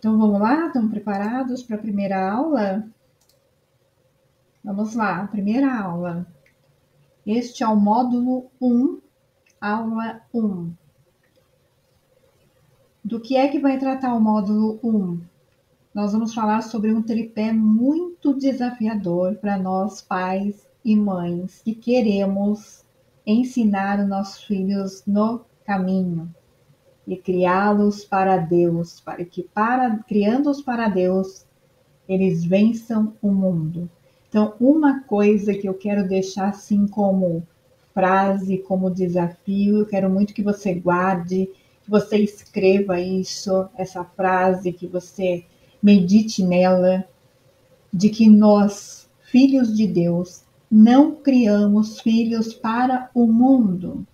Então vamos lá, estão preparados para a primeira aula? Vamos lá, primeira aula. Este é o módulo 1, aula 1. Do que é que vai tratar o módulo 1? Nós vamos falar sobre um tripé muito desafiador para nós pais e mães que queremos ensinar os nossos filhos no caminho e criá-los para Deus, para que criando-os para Deus, eles vençam o mundo. Então, uma coisa que eu quero deixar assim como frase, como desafio, eu quero muito que você guarde, que você escreva isso, essa frase, que você medite nela, de que nós, filhos de Deus, não criamos filhos para o mundo.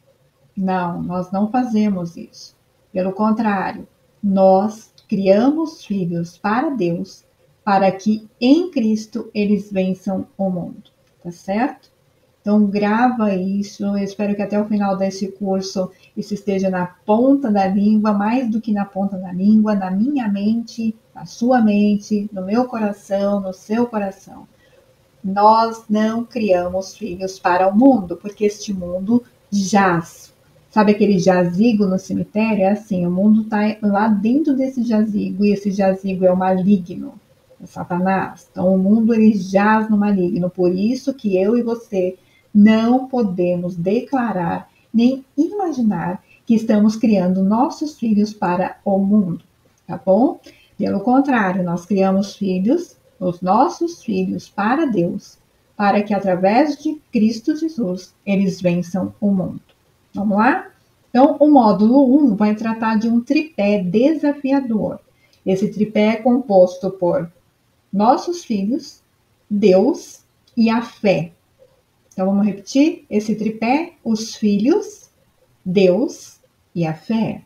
Não, nós não fazemos isso. Pelo contrário, nós criamos filhos para Deus, para que em Cristo eles vençam o mundo, tá certo? Então grava isso, eu espero que até o final desse curso isso esteja na ponta da língua, mais do que na ponta da língua, na minha mente, na sua mente, no meu coração, no seu coração. Nós não criamos filhos para o mundo, porque este mundo jaz. Sabe aquele jazigo no cemitério? É assim, o mundo está lá dentro desse jazigo, e esse jazigo é o maligno, é Satanás. Então o mundo ele jaz no maligno, por isso que eu e você não podemos declarar nem imaginar que estamos criando nossos filhos para o mundo, tá bom? Pelo contrário, nós criamos filhos, os nossos filhos para Deus, para que através de Cristo Jesus eles vençam o mundo. Vamos lá? Então, o módulo 1 vai tratar de um tripé desafiador. Esse tripé é composto por nossos filhos, Deus e a fé. Então, vamos repetir esse tripé: os filhos, Deus e a fé.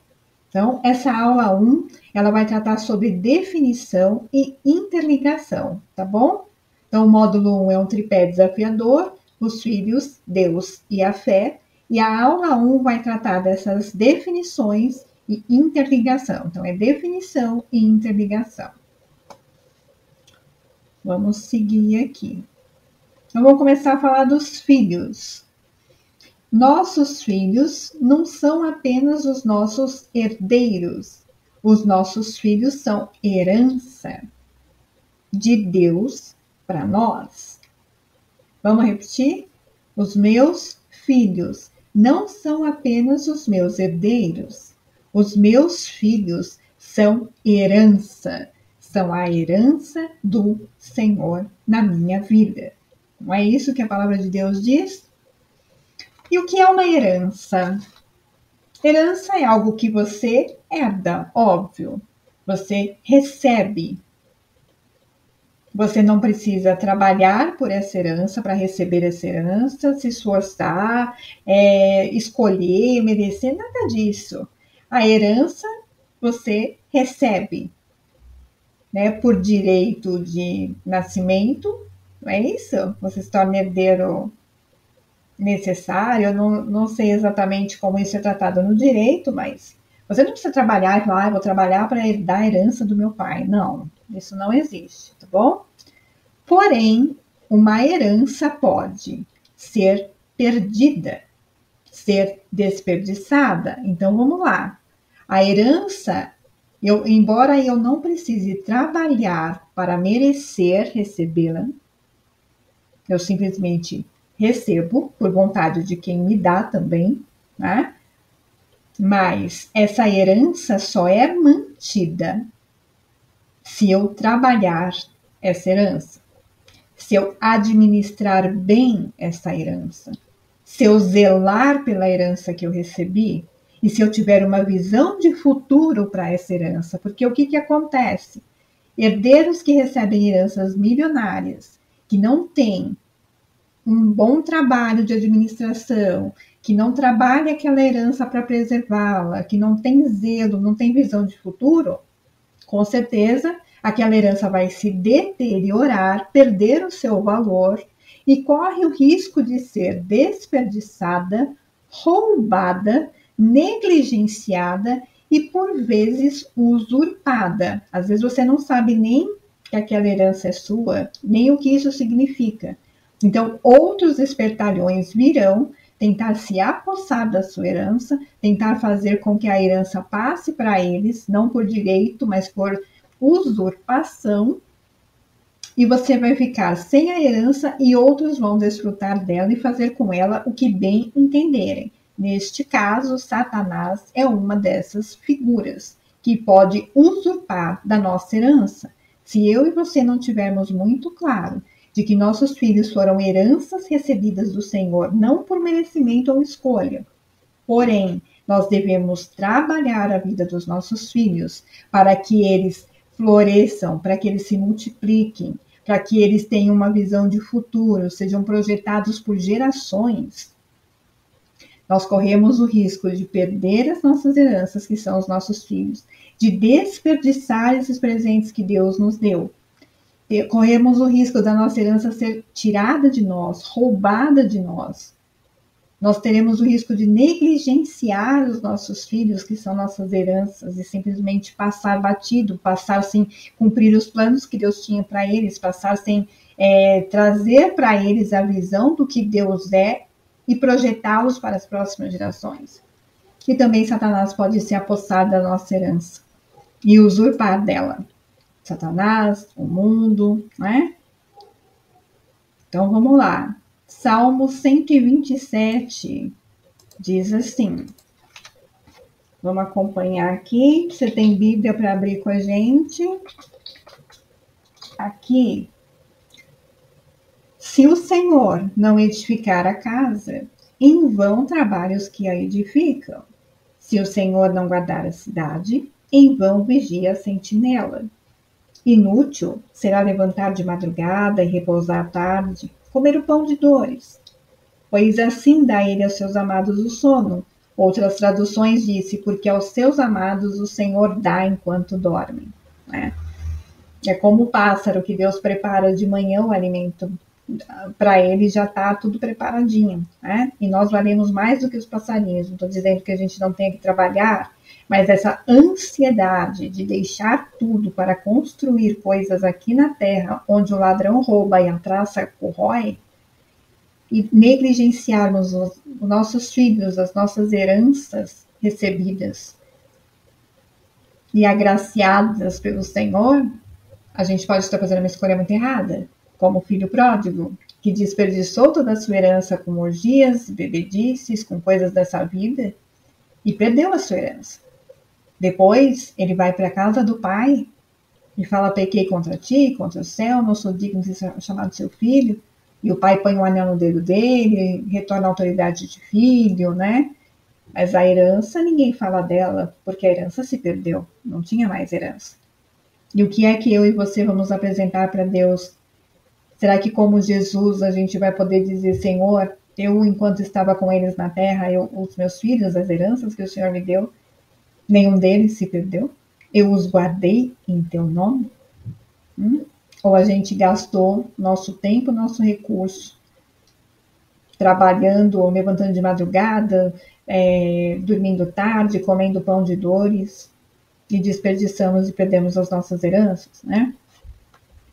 Então, essa aula 1, ela vai tratar sobre definição e interligação, tá bom? Então, o módulo 1 é um tripé desafiador, os filhos, Deus e a fé. E a aula 1 vai tratar dessas definições e interligação. Então, é definição e interligação. Vamos seguir aqui. Então, vamos começar a falar dos filhos. Nossos filhos não são apenas os nossos herdeiros. Os nossos filhos são herança de Deus para nós. Vamos repetir? Os meus filhos não são apenas os meus herdeiros. Os meus filhos são herança. São a herança do Senhor na minha vida. Não é isso que a palavra de Deus diz? E o que é uma herança? Herança é algo que você herda, óbvio. Você recebe. Você não precisa trabalhar por essa herança, para receber essa herança, se esforçar, escolher, merecer, nada disso. A herança você recebe, né, por direito de nascimento, não é isso? Você se torna herdeiro necessário, eu não sei exatamente como isso é tratado no direito, mas você não precisa trabalhar e falar, vou trabalhar para herdar a herança do meu pai. Não, isso não existe, tá bom? Porém, uma herança pode ser perdida, ser desperdiçada. Então, vamos lá. A herança, embora eu não precise trabalhar para merecer recebê-la, eu simplesmente recebo por vontade de quem me dá também, né? Mas essa herança só é mantida se eu trabalhar essa herança, se eu administrar bem essa herança, se eu zelar pela herança que eu recebi e se eu tiver uma visão de futuro para essa herança. Porque o que acontece? Herdeiros que recebem heranças milionárias, que não têm um bom trabalho de administração, que não trabalha aquela herança para preservá-la, que não tem zelo, não tem visão de futuro, com certeza aquela herança vai se deteriorar, perder o seu valor e corre o risco de ser desperdiçada, roubada, negligenciada e por vezes usurpada. Às vezes você não sabe nem que aquela herança é sua, nem o que isso significa. Então, outros espertalhões virão tentar se apossar da sua herança, tentar fazer com que a herança passe para eles, não por direito, mas por usurpação, e você vai ficar sem a herança e outros vão desfrutar dela e fazer com ela o que bem entenderem. Neste caso, Satanás é uma dessas figuras que pode usurpar da nossa herança. Se eu e você não tivermos muito claro de que nossos filhos foram heranças recebidas do Senhor, não por merecimento ou escolha, porém, nós devemos trabalhar a vida dos nossos filhos para que eles floresçam, para que eles se multipliquem, para que eles tenham uma visão de futuro, sejam projetados por gerações. Nós corremos o risco de perder as nossas heranças, que são os nossos filhos, de desperdiçar esses presentes que Deus nos deu. Corremos o risco da nossa herança ser tirada de nós, roubada de nós. Nós teremos o risco de negligenciar os nossos filhos, que são nossas heranças, e simplesmente passar batido, passar sem cumprir os planos que Deus tinha para eles, passar sem trazer para eles a visão do que Deus é e projetá-los para as próximas gerações. E também Satanás pode se apossar da nossa herança e usurpar dela. Satanás, o mundo, né? Então vamos lá. Salmo 127 diz assim. Vamos acompanhar aqui. Você tem Bíblia para abrir com a gente? Aqui. Se o Senhor não edificar a casa, em vão trabalham os que a edificam. Se o Senhor não guardar a cidade, em vão vigia a sentinela. Inútil será levantar de madrugada e repousar à tarde, comer o pão de dores. Pois assim dá ele aos seus amados o sono. Outras traduções disse, porque aos seus amados o Senhor dá enquanto dormem. É como o pássaro que Deus prepara de manhã o alimento. Para ele já está tudo preparadinho. E nós valemos mais do que os passarinhos. Não estou dizendo que a gente não tenha que trabalhar, mas essa ansiedade de deixar tudo para construir coisas aqui na terra, onde o ladrão rouba e a traça corrói, e negligenciarmos os nossos filhos, as nossas heranças recebidas e agraciadas pelo Senhor, a gente pode estar fazendo uma escolha muito errada, como o filho pródigo, que desperdiçou toda a sua herança com orgias, bebedices, com coisas dessa vida, e perdeu a sua herança. Depois, ele vai para a casa do pai e fala, pequei contra ti, contra o céu, não sou digno de ser chamado seu filho. E o pai põe um anel no dedo dele, retorna a autoridade de filho, né? Mas a herança, ninguém fala dela, porque a herança se perdeu, não tinha mais herança. E o que é que eu e você vamos apresentar para Deus? Será que, como Jesus, a gente vai poder dizer, Senhor, eu, enquanto estava com eles na terra, os meus filhos, as heranças que o Senhor me deu, nenhum deles se perdeu? Eu os guardei em teu nome? Ou a gente gastou nosso tempo, nosso recurso, trabalhando ou levantando de madrugada, dormindo tarde, comendo pão de dores, e desperdiçamos e perdemos as nossas heranças, né?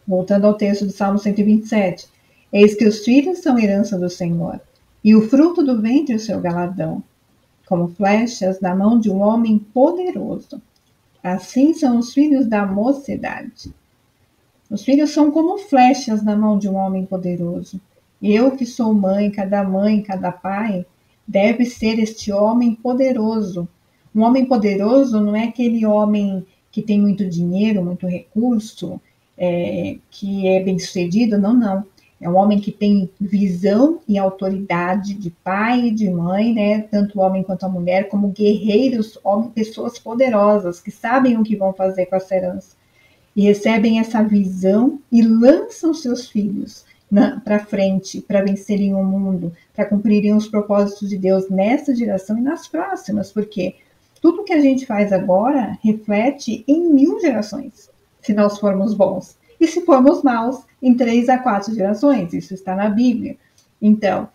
Voltando ao texto de Salmo 127. Eis que os filhos são herança do Senhor, e o fruto do ventre o seu galardão, como flechas na mão de um homem poderoso. Assim são os filhos da mocidade. Os filhos são como flechas na mão de um homem poderoso. Eu que sou mãe, cada pai, deve ser este homem poderoso. Um homem poderoso não é aquele homem que tem muito dinheiro, muito recurso, que é bem-sucedido, não. É um homem que tem visão e autoridade de pai e de mãe, né? Tanto o homem quanto a mulher, como guerreiros, pessoas poderosas, que sabem o que vão fazer com essa herança. E recebem essa visão e lançam seus filhos para frente, para vencerem o mundo, para cumprirem os propósitos de Deus nessa geração e nas próximas, porque tudo que a gente faz agora reflete em 1000 gerações, se nós formos bons. E se formos maus, em 3 a 4 gerações. Isso está na Bíblia. Então,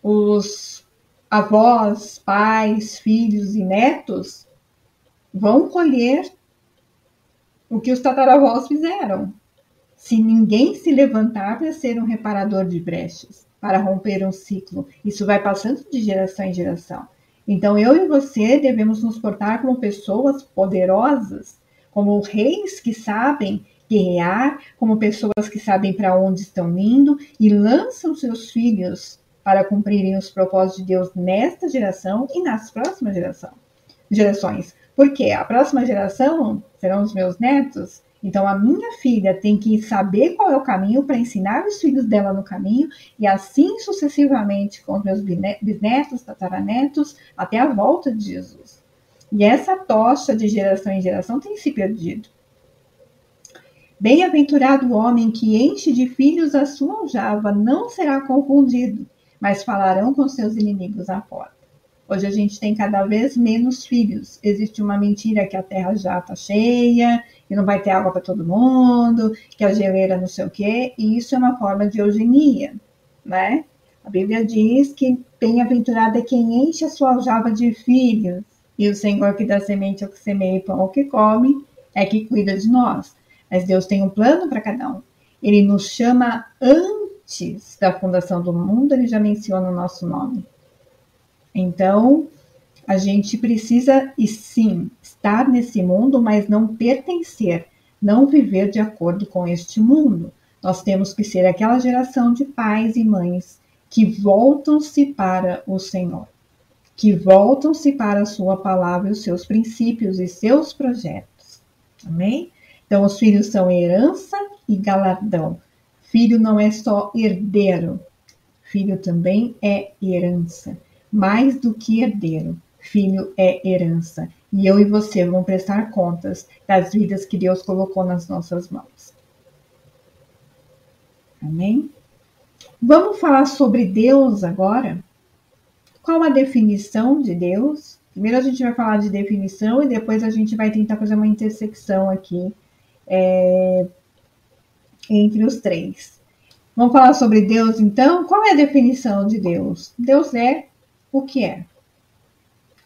os avós, pais, filhos e netos vão colher o que os tataravós fizeram. Se ninguém se levantar para ser um reparador de brechas, para romper um ciclo, isso vai passando de geração em geração. Então, eu e você devemos nos portar como pessoas poderosas, como reis que sabem guerrear, como pessoas que sabem para onde estão indo e lançam seus filhos para cumprirem os propósitos de Deus nesta geração e nas próximas gerações. Porque a próxima geração serão os meus netos. Então, a minha filha tem que saber qual é o caminho para ensinar os filhos dela no caminho, e assim sucessivamente com os meus bisnetos, tataranetos, até a volta de Jesus. E essa tocha de geração em geração tem se perdido. Bem-aventurado o homem que enche de filhos a sua aljava, não será confundido, mas falarão com seus inimigos à porta. Hoje a gente tem cada vez menos filhos. Existe uma mentira que a terra já está cheia, que não vai ter água para todo mundo, que a geleira não sei o quê, e isso é uma forma de eugenia, né? A Bíblia diz que bem-aventurado é quem enche a sua aljava de filhos, e o Senhor que dá semente ao que semeia e pão ao que come, é que cuida de nós. Mas Deus tem um plano para cada um. Ele nos chama antes da fundação do mundo, ele já menciona o nosso nome. Então, a gente precisa, e sim, estar nesse mundo, mas não pertencer, não viver de acordo com este mundo. Nós temos que ser aquela geração de pais e mães que voltam-se para o Senhor, que voltam-se para a sua palavra, os seus princípios e seus projetos. Amém? Então, os filhos são herança e galardão. Filho não é só herdeiro, filho também é herança. Mais do que herdeiro, filho é herança. E eu e você vamos prestar contas das vidas que Deus colocou nas nossas mãos. Amém? Vamos falar sobre Deus agora? Qual a definição de Deus? Primeiro a gente vai falar de definição e depois a gente vai tentar fazer uma intersecção aqui entre os três. Vamos falar sobre Deus então? Qual é a definição de Deus? Deus é o que é.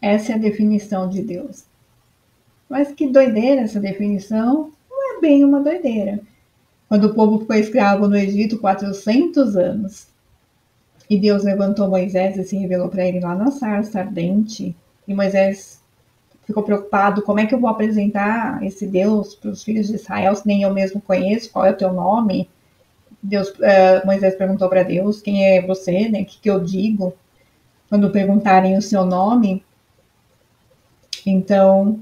Essa é a definição de Deus. Mas que doideira essa definição? Não é bem uma doideira. Quando o povo ficou escravo no Egito 400 anos, e Deus levantou Moisés e se revelou para ele lá na sarça ardente, e Moisés ficou preocupado, como é que eu vou apresentar esse Deus para os filhos de Israel, se nem eu mesmo conheço, qual é o teu nome? Moisés perguntou para Deus, quem é você, né? O que eu digo? Quando perguntarem o seu nome, então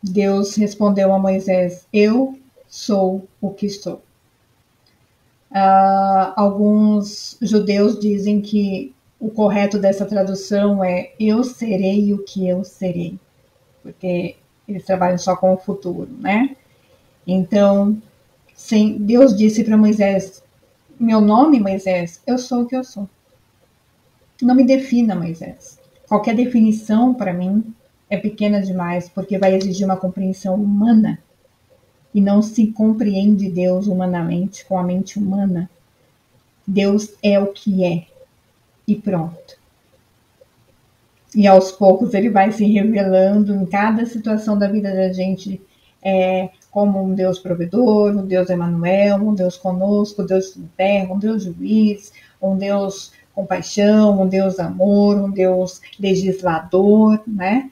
Deus respondeu a Moisés, eu sou o que sou. Alguns judeus dizem que o correto dessa tradução é eu serei o que eu serei, porque eles trabalham só com o futuro, né? Então, Deus disse para Moisés, meu nome, Moisés, eu sou o que eu sou. Não me defina, Moisés. Qualquer definição para mim é pequena demais, porque vai exigir uma compreensão humana. E não se compreende Deus humanamente, com a mente humana. Deus é o que é. E pronto. E aos poucos ele vai se revelando em cada situação da vida da gente, como um Deus provedor, um Deus Emanuel, um Deus conosco, um Deus de terra, um Deus juiz, um Deus compaixão, um Deus amor, um Deus legislador, né?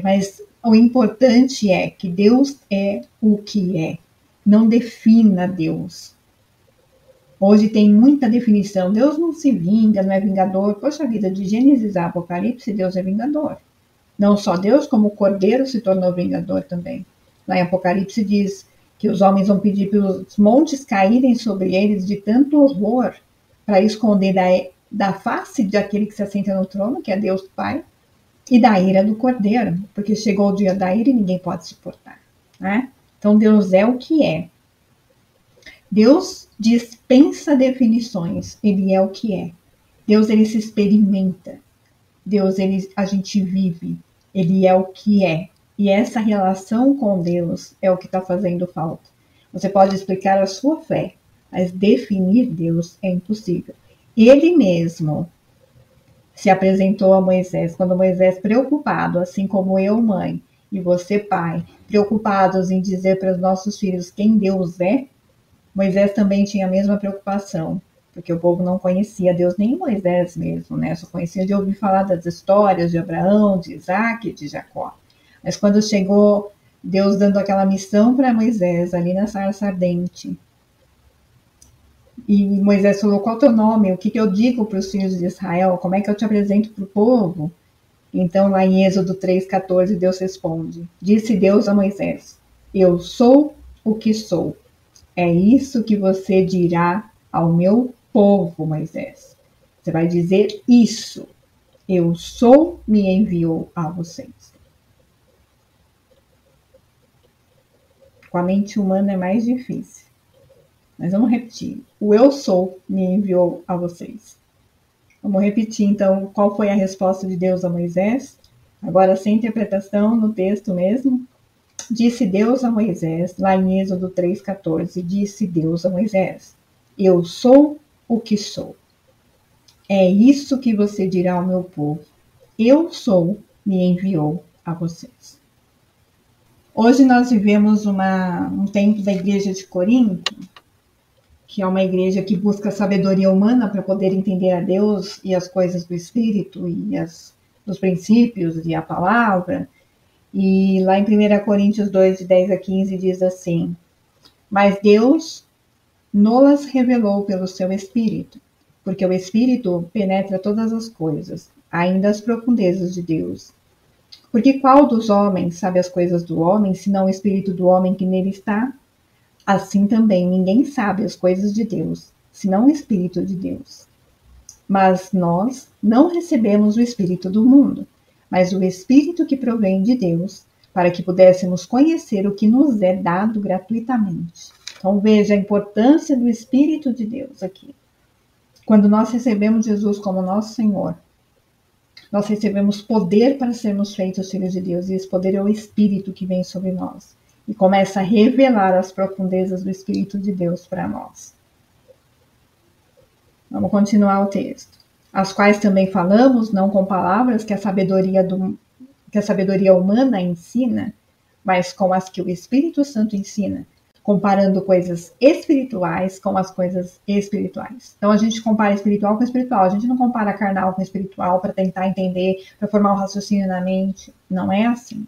Mas o importante é que Deus é o que é. Não defina Deus. Hoje tem muita definição. Deus não se vinga, não é vingador. Poxa vida, de Gênesis a Apocalipse, Deus é vingador. Não só Deus, como o Cordeiro se tornou vingador também. Lá em Apocalipse diz que os homens vão pedir para os montes caírem sobre eles de tanto horror para esconder da face daquele que se assenta no trono, que é Deus Pai, e da ira do Cordeiro, porque chegou o dia da ira e ninguém pode suportar, né? Então Deus é o que é. Deus dispensa definições, ele é o que é. Deus, ele se experimenta. Deus, a gente vive, ele é o que é. E essa relação com Deus é o que está fazendo falta. Você pode explicar a sua fé, mas definir Deus é impossível. Ele mesmo se apresentou a Moisés, quando Moisés, preocupado, assim como eu, mãe, e você, pai, preocupados em dizer para os nossos filhos quem Deus é, Moisés também tinha a mesma preocupação, porque o povo não conhecia Deus, nem Moisés mesmo, né? Só conhecia de ouvir falar das histórias de Abraão, de Isaac e de Jacó. Mas quando chegou Deus dando aquela missão para Moisés, ali na sarça ardente, e Moisés falou, qual é o teu nome? O que eu digo para os filhos de Israel? Como é que eu te apresento para o povo? Então, lá em Êxodo 3,14, Deus responde, disse Deus a Moisés, eu sou o que sou. É isso que você dirá ao meu povo, Moisés. Você vai dizer isso. Eu sou, me enviou a vocês. Com a mente humana é mais difícil. Mas vamos repetir. O eu sou me enviou a vocês. Vamos repetir, então, qual foi a resposta de Deus a Moisés? Agora, sem interpretação, no texto mesmo. Disse Deus a Moisés, lá em Êxodo 3,14, disse Deus a Moisés, eu sou o que sou. É isso que você dirá ao meu povo. Eu sou, me enviou a vocês. Hoje nós vivemos um tempo da igreja de Corinto, que é uma igreja que busca sabedoria humana para poder entender a Deus e as coisas do Espírito e dos princípios e a palavra. E lá em 1 Coríntios 2, de 10 a 15, diz assim, mas Deus nos revelou pelo seu Espírito, porque o Espírito penetra todas as coisas, ainda as profundezas de Deus. Porque qual dos homens sabe as coisas do homem, senão o Espírito do homem que nele está? Assim também ninguém sabe as coisas de Deus, senão o Espírito de Deus. Mas nós não recebemos o Espírito do mundo, mas o Espírito que provém de Deus, para que pudéssemos conhecer o que nos é dado gratuitamente. Então veja a importância do Espírito de Deus aqui. Quando nós recebemos Jesus como nosso Senhor, nós recebemos poder para sermos feitos filhos de Deus, e esse poder é o Espírito que vem sobre nós e começa a revelar as profundezas do Espírito de Deus para nós. Vamos continuar o texto. As quais também falamos, não com palavras que a sabedoria humana ensina, mas com as que o Espírito Santo ensina, comparando coisas espirituais com as coisas espirituais. Então a gente compara espiritual com espiritual, a gente não compara carnal com espiritual para tentar entender, para formar um raciocínio na mente. Não é assim.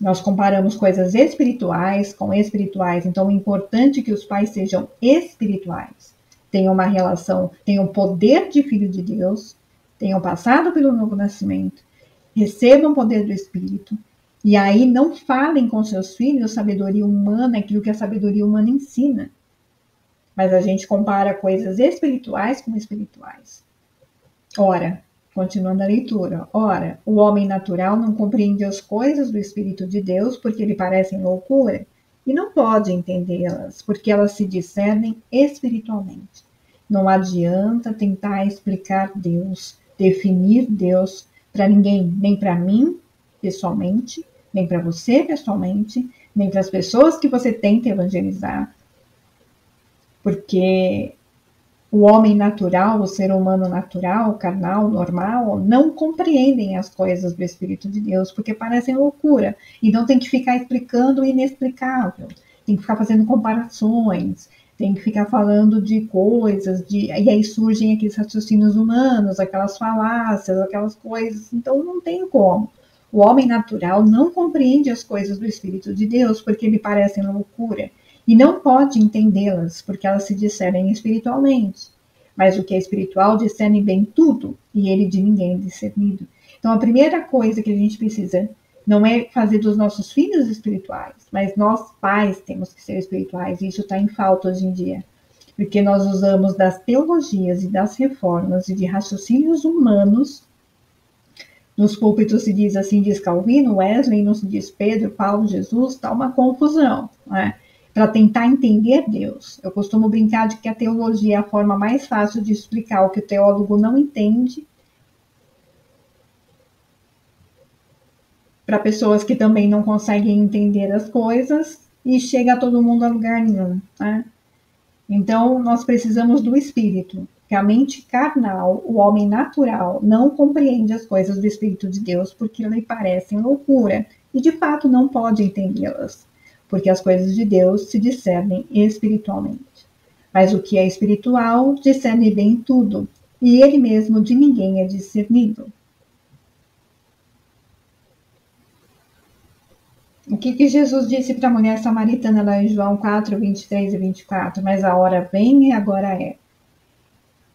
Nós comparamos coisas espirituais com espirituais, então é importante que os pais sejam espirituais, tenham uma relação, tenham poder de filho de Deus, tenham passado pelo novo nascimento, recebam o poder do Espírito, e aí não falem com seus filhos sabedoria humana, aquilo que a sabedoria humana ensina. Mas a gente compara coisas espirituais com espirituais. Ora, continuando a leitura, ora, o homem natural não compreende as coisas do Espírito de Deus porque lhe parecem loucura, e não pode entendê-las, porque elas se discernem espiritualmente. Não adianta tentar explicar Deus, definir Deus para ninguém, nem para mim, pessoalmente, nem para você, pessoalmente, nem para as pessoas que você tenta evangelizar. Porque o homem natural, o ser humano natural, carnal, normal, não compreendem as coisas do Espírito de Deus, porque parecem loucura. Então tem que ficar explicando o inexplicável, tem que ficar fazendo comparações, tem que ficar falando de coisas, e aí surgem aqueles raciocínios humanos, aquelas falácias, aquelas coisas. Então não tem como. O homem natural não compreende as coisas do Espírito de Deus, porque lhe parecem loucura. E não pode entendê-las, porque elas se discernem espiritualmente. Mas o que é espiritual discerne bem tudo, e ele de ninguém é discernido. Então a primeira coisa que a gente precisa não é fazer dos nossos filhos espirituais, mas nós pais temos que ser espirituais, e isso está em falta hoje em dia. Porque nós usamos das teologias e das reformas e de raciocínios humanos. Nos púlpitos se diz assim, diz Calvino, Wesley, não se diz Pedro, Paulo, Jesus, está uma confusão, não é? Para tentar entender Deus. Eu costumo brincar de que a teologia é a forma mais fácil de explicar o que o teólogo não entende, para pessoas que também não conseguem entender as coisas, e chega a todo mundo a lugar nenhum, né? Então, nós precisamos do Espírito, que a mente carnal, o homem natural, não compreende as coisas do Espírito de Deus, porque lhe parecem loucura, e de fato não pode entendê-las, porque as coisas de Deus se discernem espiritualmente. Mas o que é espiritual discerne bem tudo, e ele mesmo de ninguém é discernido. O que Jesus disse para a mulher samaritana lá em João 4, 23 e 24? Mas a hora vem e agora é,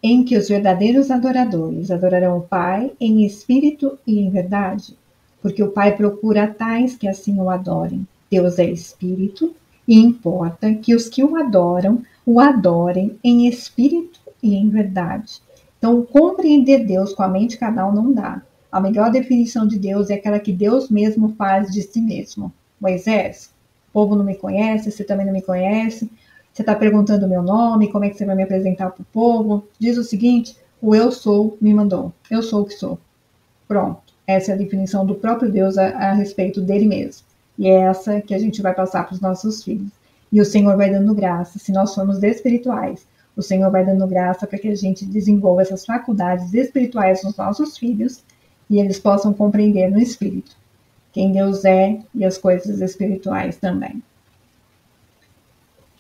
em que os verdadeiros adoradores adorarão o Pai em espírito e em verdade, porque o Pai procura tais que assim o adorem. Deus é espírito e importa que os que o adorem em espírito e em verdade. Então, compreender Deus com a mente carnal não dá. A melhor definição de Deus é aquela que Deus mesmo faz de si mesmo. Moisés, o povo não me conhece, você também não me conhece, você está perguntando o meu nome, como é que você vai me apresentar para o povo? Diz o seguinte, o eu sou me mandou, eu sou o que sou. Pronto, essa é a definição do próprio Deus a respeito dele mesmo. E é essa que a gente vai passar para os nossos filhos. E o Senhor vai dando graça, se nós formos espirituais, o Senhor vai dando graça para que a gente desenvolva essas faculdades espirituais nos nossos filhos e eles possam compreender no espírito quem Deus é e as coisas espirituais também.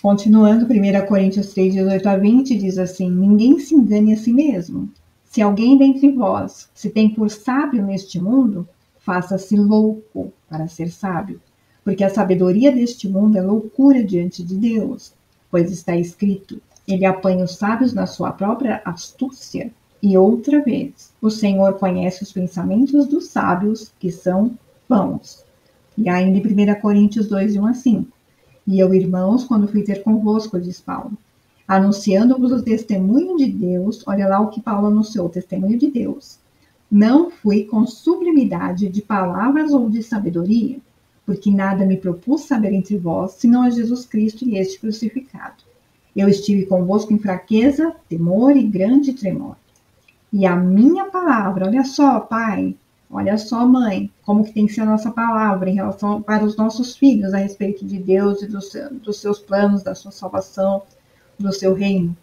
Continuando, 1 Coríntios 3, 18 a 20, diz assim, ninguém se engane a si mesmo. Se alguém dentre vós se tem por sábio neste mundo, faça-se louco para ser sábio, porque a sabedoria deste mundo é loucura diante de Deus, pois está escrito, ele apanha os sábios na sua própria astúcia. E outra vez, o Senhor conhece os pensamentos dos sábios, que são vãos. E ainda em 1 Coríntios 2, 1 a 5. E eu, irmãos, quando fui ter convosco, diz Paulo, anunciando-vos o testemunho de Deus, olha lá o que Paulo anunciou, o testemunho de Deus. Não fui com sublimidade de palavras ou de sabedoria, porque nada me propus saber entre vós, senão a Jesus Cristo e este crucificado. Eu estive convosco em fraqueza, temor e grande tremor. E a minha palavra, olha só, pai, olha só, mãe, como que tem que ser a nossa palavra em relação para os nossos filhos a respeito de Deus e dos seus planos, da sua salvação, do seu reino.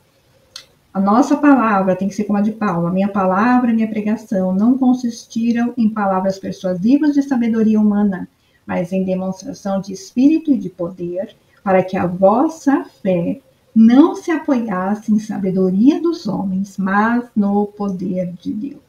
A nossa palavra tem que ser como a de Paulo. A minha palavra e minha pregação não consistiram em palavras persuasivas de sabedoria humana, mas em demonstração de espírito e de poder, para que a vossa fé não se apoiasse em sabedoria dos homens, mas no poder de Deus.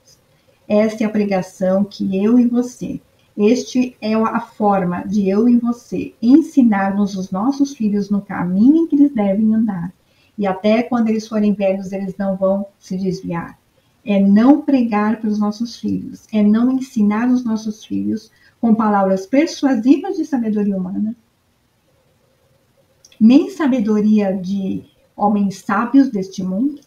Esta é a pregação que eu e você, este é a forma de eu e você ensinarmos os nossos filhos no caminho em que eles devem andar. E até quando eles forem velhos, eles não vão se desviar. É não pregar para os nossos filhos, é não ensinar os nossos filhos com palavras persuasivas de sabedoria humana, nem sabedoria de homens sábios deste mundo,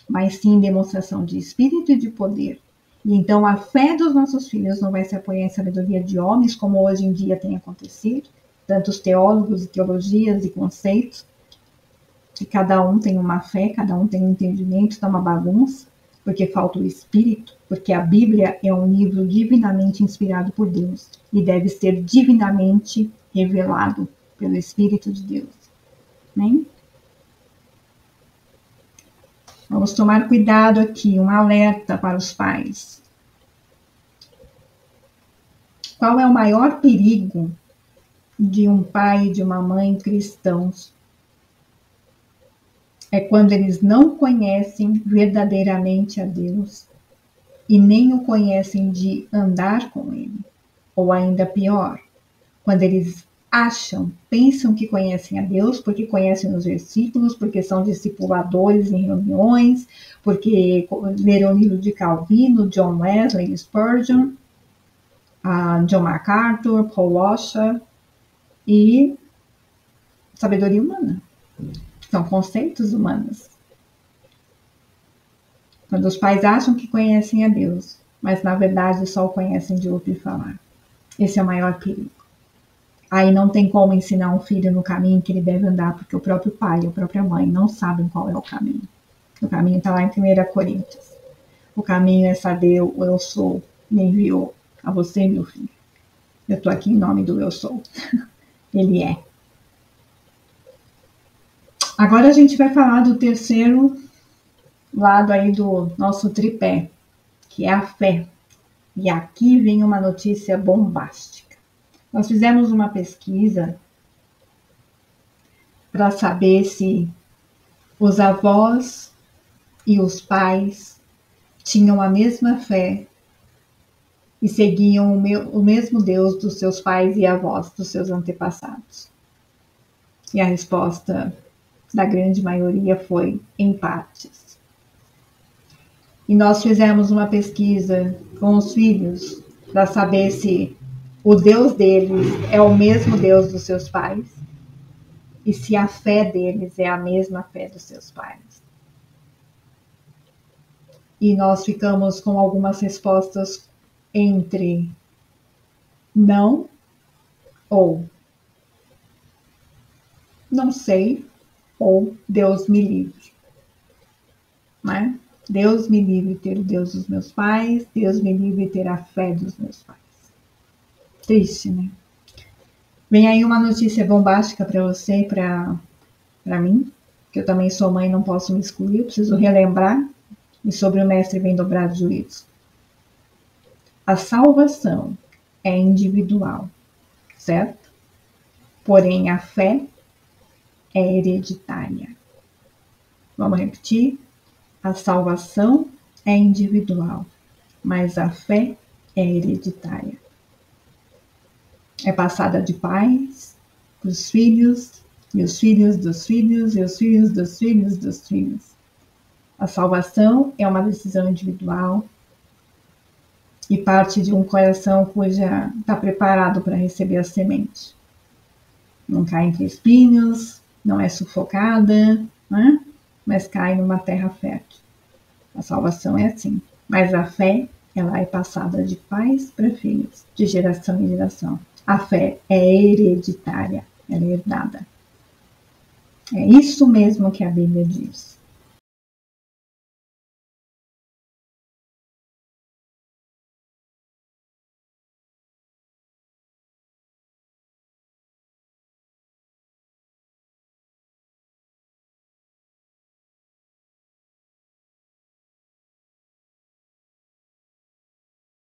mas sim demonstração de espírito e de poder. E então a fé dos nossos filhos não vai se apoiar em sabedoria de homens, como hoje em dia tem acontecido, tantos teólogos e teologias e conceitos, que cada um tem uma fé, cada um tem um entendimento, está uma bagunça, porque falta o Espírito, porque a Bíblia é um livro divinamente inspirado por Deus e deve ser divinamente revelado pelo Espírito de Deus. Amém? Vamos tomar cuidado aqui, um alerta para os pais. Qual é o maior perigo de um pai e de uma mãe cristãos? É quando eles não conhecem verdadeiramente a Deus e nem o conhecem de andar com Ele. Ou ainda pior, quando eles pensam que conhecem a Deus porque conhecem os versículos, porque são discipuladores em reuniões, porque leram o livro de Calvino, John Wesley, Spurgeon, John MacArthur, Paul Washer e sabedoria humana. São conceitos humanos. Quando os pais acham que conhecem a Deus, mas na verdade só o conhecem de ouvir falar. Esse é o maior perigo. Aí não tem como ensinar um filho no caminho que ele deve andar, porque o próprio pai e a própria mãe não sabem qual é o caminho. O caminho está lá em 1 Coríntios. O caminho é saber o eu sou, me enviou a você, meu filho. Eu estou aqui em nome do eu sou. Ele é. Agora a gente vai falar do terceiro lado aí do nosso tripé, que é a fé. E aqui vem uma notícia bombástica. Nós fizemos uma pesquisa para saber se os avós e os pais tinham a mesma fé e seguiam o mesmo Deus dos seus pais e avós, dos seus antepassados. E a resposta da grande maioria foi em partes. E nós fizemos uma pesquisa com os filhos para saber se o Deus deles é o mesmo Deus dos seus pais e se a fé deles é a mesma fé dos seus pais. E nós ficamos com algumas respostas entre não ou não sei ou Deus me livre. Né? Deus me livre ter o Deus dos meus pais, Deus me livre ter a fé dos meus pais. Triste, né? Vem aí uma notícia bombástica para você e para mim, que eu também sou mãe, não posso me excluir, eu preciso relembrar, e sobre o mestre vem dobrado juízo. A salvação é individual, certo? Porém, a fé é hereditária. Vamos repetir? A salvação é individual, mas a fé é hereditária. É passada de pais para os filhos, e os filhos dos filhos, e os filhos dos filhos dos filhos. A salvação é uma decisão individual e parte de um coração cuja está preparado para receber a semente. Não cai entre espinhos, não é sufocada, né? Mas cai numa terra fértil. A salvação é assim. Mas a fé, ela é passada de pais para filhos, de geração em geração. A fé é hereditária, ela é herdada. É isso mesmo que a Bíblia diz.